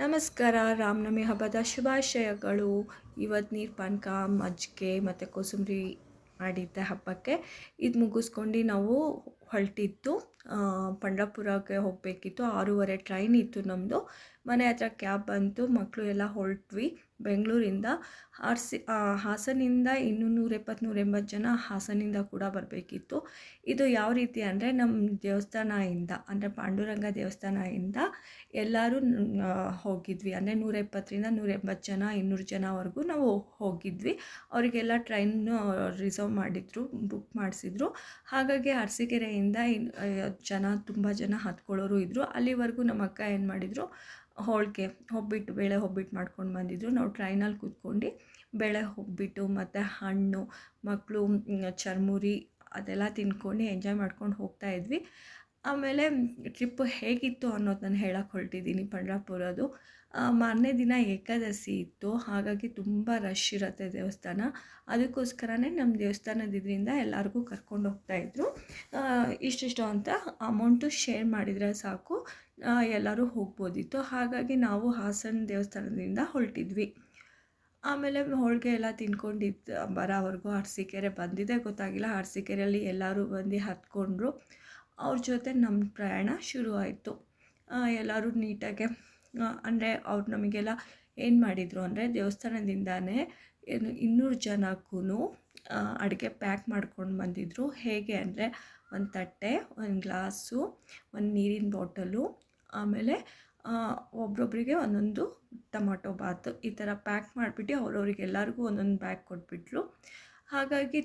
ನಮಸ್ಕಾರ. ರಾಮನವಮಿ ಹಬ್ಬದ ಶುಭಾಶಯಗಳು. ಇವತ್ತು ನೀರು ಪಾನಕ, ಮಜ್ಜಿಗೆ ಮತ್ತು ಕೋಸಂಬರಿ ಮಾಡಿದ್ದೆ ಹಬ್ಬಕ್ಕೆ. ಇದು ಮುಗಿಸ್ಕೊಂಡು ನಾವು ಹೊರಟಿದ್ದು ಪಂಢರಪುರಕ್ಕೆ ಹೋಗಬೇಕಿತ್ತು. 6:30 ಟ್ರೈನ್ ಇತ್ತು ನಮ್ಮದು. ಮನೆ ಹತ್ರ ಕ್ಯಾಬ್ ಬಂತು, ಮಕ್ಕಳು ಎಲ್ಲ ಹೊರಟ್ವಿ. ಬೆಂಗಳೂರಿಂದ ಹಾಸನಿಂದ ಇನ್ನೂ 170-180 ಜನ ಹಾಸನಿಂದ ಕೂಡ ಬರಬೇಕಿತ್ತು. ಇದು ಯಾವ ರೀತಿ ಅಂದರೆ, ನಮ್ಮ ದೇವಸ್ಥಾನದಿಂದ ಅಂದರೆ ಪಾಂಡುರಂಗ ದೇವಸ್ಥಾನದಿಂದ ಎಲ್ಲರೂ ಹೋಗಿದ್ವಿ. ಅಂದರೆ 170-180 ಜನ, 200 ಜನವರೆಗೂ ನಾವು ಹೋಗಿದ್ವಿ. ಅವರಿಗೆಲ್ಲ ಟ್ರೈನ್ ರಿಸರ್ವ್ ಮಾಡಿದ್ರು, ಬುಕ್ ಮಾಡಿಸಿದ್ರು. ಹಾಗಾಗಿ ಅರಸೀಕೆರೆಯಿಂದ ತುಂಬ ಜನ ಹತ್ಕೊಳ್ಳೋರು ಇದ್ದರು. ಅಲ್ಲಿವರೆಗೂ ನಮ್ಮ ಅಕ್ಕ ಏನು ಮಾಡಿದರು, ಬೇಳೆ ಒಬ್ಬಿಟ್ಟು ಮಾಡ್ಕೊಂಡು ಬಂದಿದ್ರು. ನಾವು ಟ್ರೈನಲ್ಲಿ ಕೂತ್ಕೊಂಡು ಬೇಳೆ ಒಬ್ಬಿಟ್ಟು ಮತ್ತು ಹಣ್ಣು, ಮಕ್ಕಳು ಚರ್ಮುರಿ ಅದೆಲ್ಲ ತಿನ್ಕೊಂಡು ಎಂಜಾಯ್ ಮಾಡ್ಕೊಂಡು ಹೋಗ್ತಾಯಿದ್ವಿ. ಆಮೇಲೆ ಟ್ರಿಪ್ಪು ಹೇಗಿತ್ತು ಅನ್ನೋದು ನಾನು ಹೇಳಕ್ಕೆ ಹೊರಟಿದ್ದೀನಿ. ಪಂಢರಪುರದ್ದು ಮಾರನೇ ದಿನ ಏಕಾದಶಿ ಇತ್ತು, ಹಾಗಾಗಿ ತುಂಬ ರಶ್ ಇರುತ್ತೆ ದೇವಸ್ಥಾನ. ಅದಕ್ಕೋಸ್ಕರನೇ ನಮ್ಮ ದೇವಸ್ಥಾನದಿಂದ ಎಲ್ಲರಿಗೂ ಕರ್ಕೊಂಡು ಹೋಗ್ತಾಯಿದ್ರು. ಇಷ್ಟಿಷ್ಟು ಅಂತ ಅಮೌಂಟು ಶೇರ್ ಮಾಡಿದರೆ ಸಾಕು, ಎಲ್ಲರೂ ಹೋಗ್ಬೋದಿತ್ತು. ಹಾಗಾಗಿ ನಾವು ಹಾಸನ ದೇವಸ್ಥಾನದಿಂದ ಹೊರಟಿದ್ವಿ. ಆಮೇಲೆ ಹೋಳಿಗೆ ಎಲ್ಲ ತಿನ್ಕೊಂಡಿದ್ದು ಬರೋವರೆಗೂ ಅರಸೀಕೆರೆ ಬಂದಿದೆ ಗೊತ್ತಾಗಿಲ್ಲ. ಅರಸೀಕೆರೆಯಲ್ಲಿ ಎಲ್ಲರೂ ಬಂದು ಹತ್ಕೊಂಡ್ರು. ಅವ್ರ ಜೊತೆ ನಮ್ಮ ಪ್ರಯಾಣ ಶುರು ಆಯಿತು. ಎಲ್ಲರೂ ನೀಟಾಗೆ ಅಂದರೆ ಅವ್ರು ನಮಗೆಲ್ಲ ಏನು ಮಾಡಿದರು ಅಂದರೆ, ದೇವಸ್ಥಾನದಿಂದನೇ 200 ಜನಕ್ಕೂ ಅಡುಗೆ ಪ್ಯಾಕ್ ಮಾಡ್ಕೊಂಡು ಬಂದಿದ್ದರು. ಹೇಗೆ ಅಂದರೆ, ಒಂದು ತಟ್ಟೆ, ಒಂದು ಗ್ಲಾಸು, ಒಂದು ನೀರಿನ ಬಾಟಲು, ಆಮೇಲೆ ಒಬ್ರೊಬ್ಬರಿಗೆ ಒಂದೊಂದು ಟೊಮಾಟೊ ಬಾತು, ಈ ಥರ ಪ್ಯಾಕ್ ಮಾಡಿಬಿಟ್ಟು ಅವ್ರವ್ರಿಗೆಲ್ಲರಿಗೂ ಒಂದೊಂದು ಬ್ಯಾಗ್ ಕೊಟ್ಬಿಟ್ರು. ಹಾಗಾಗಿ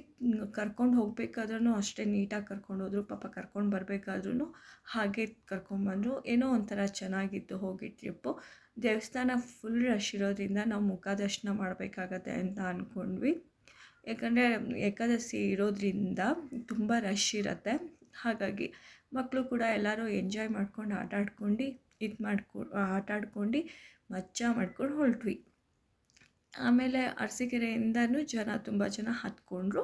ಕರ್ಕೊಂಡು ಹೋಗಬೇಕಾದ್ರೂ ಅಷ್ಟೇ ನೀಟಾಗಿ ಕರ್ಕೊಂಡೋದ್ರು. ಪಾಪ ಕರ್ಕೊಂಡು ಬರಬೇಕಾದ್ರೂ ಹಾಗೆ ಕರ್ಕೊಂಡ್ಬಂದರು. ಏನೋ ಒಂಥರ ಚೆನ್ನಾಗಿತ್ತು ಹೋಗಿ ಟ್ರಿಪ್ಪು. ದೇವಸ್ಥಾನ ಫುಲ್ ರಶ್ ಇರೋದ್ರಿಂದ ನಾವು ಮುಖ ದರ್ಶನ ಮಾಡಬೇಕಾಗತ್ತೆ ಅಂತ ಅಂದ್ಕೊಂಡ್ವಿ. ಯಾಕಂದರೆ ಏಕಾದಶಿ ಇರೋದ್ರಿಂದ ತುಂಬ ರಶ್ ಇರುತ್ತೆ. ಹಾಗಾಗಿ ಮಕ್ಕಳು ಕೂಡ ಎಲ್ಲರೂ ಎಂಜಾಯ್ ಮಾಡ್ಕೊಂಡು ಆಟಾಡ್ಕೊಂಡು ಮಜಾ ಮಾಡ್ಕೊಂಡು ಹೊರಟ್ವಿ. ಆಮೇಲೆ ಅರಸೀಕೆರೆಯಿಂದನೂ ತುಂಬ ಜನ ಹತ್ಕೊಂಡ್ರು.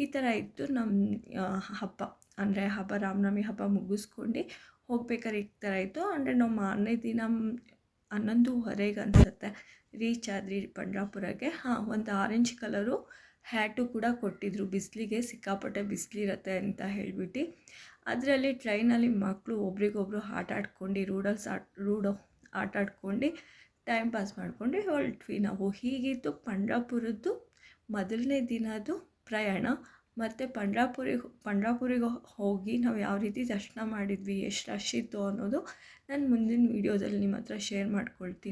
ಈ ಥರ ಇತ್ತು ನಮ್ಮ ಹಬ್ಬ. ಅಂದರೆ ರಾಮನವಮಿ ಹಬ್ಬ ಮುಗಿಸ್ಕೊಂಡು ಹೋಗ್ಬೇಕಾದ್ರೆ ಈ ಥರ ಇತ್ತು. ಅಂದರೆ ನಾವು ಮಾರನೇ ದಿನ 11:30 ಅನಿಸುತ್ತೆ ರೀಚ್ ಆದ್ರಿ ಪಂಢರಪುರಕ್ಕೆ. ಒಂದು ಆರೆಂಜ್ ಕಲರು ಹ್ಯಾಟು ಕೂಡ ಕೊಟ್ಟಿದ್ದರು, ಬಿಸಿಲಿಗೆ ಸಿಕ್ಕಾಪಟ್ಟೆ ಬಿಸಿಲಿರುತ್ತೆ ಅಂತ ಹೇಳಿಬಿಟ್ಟು. ಅದರಲ್ಲಿ ಟ್ರೈನಲ್ಲಿ ಮಕ್ಕಳು ಒಬ್ರಿಗೊಬ್ರು ರೂಡೋ ಆಟಾಡ್ಕೊಂಡು ಟೈಮ್ ಪಾಸ್ ಮಾಡ್ಕೊಂಡು ಹೊರಟ್ವಿ ನಾವು. ಹೀಗಿತ್ತು ಪಂಢರಪುರದ್ದು ಮೊದಲನೇ ದಿನದ್ದು ಪ್ರಯಾಣ. ಮತ್ತು ಪಂಢರಪುರಿಗೆ ಹೋಗಿ ನಾವು ಯಾವ ರೀತಿ ದರ್ಶನ ಮಾಡಿದ್ವಿ, ಎಷ್ಟು ರಶ್ ಇತ್ತು ಅನ್ನೋದು ನಾನು ಮುಂದಿನ ವೀಡಿಯೋದಲ್ಲಿ ನಿಮ್ಮ ಹತ್ರ ಶೇರ್ ಮಾಡ್ಕೊಳ್ತೀನಿ.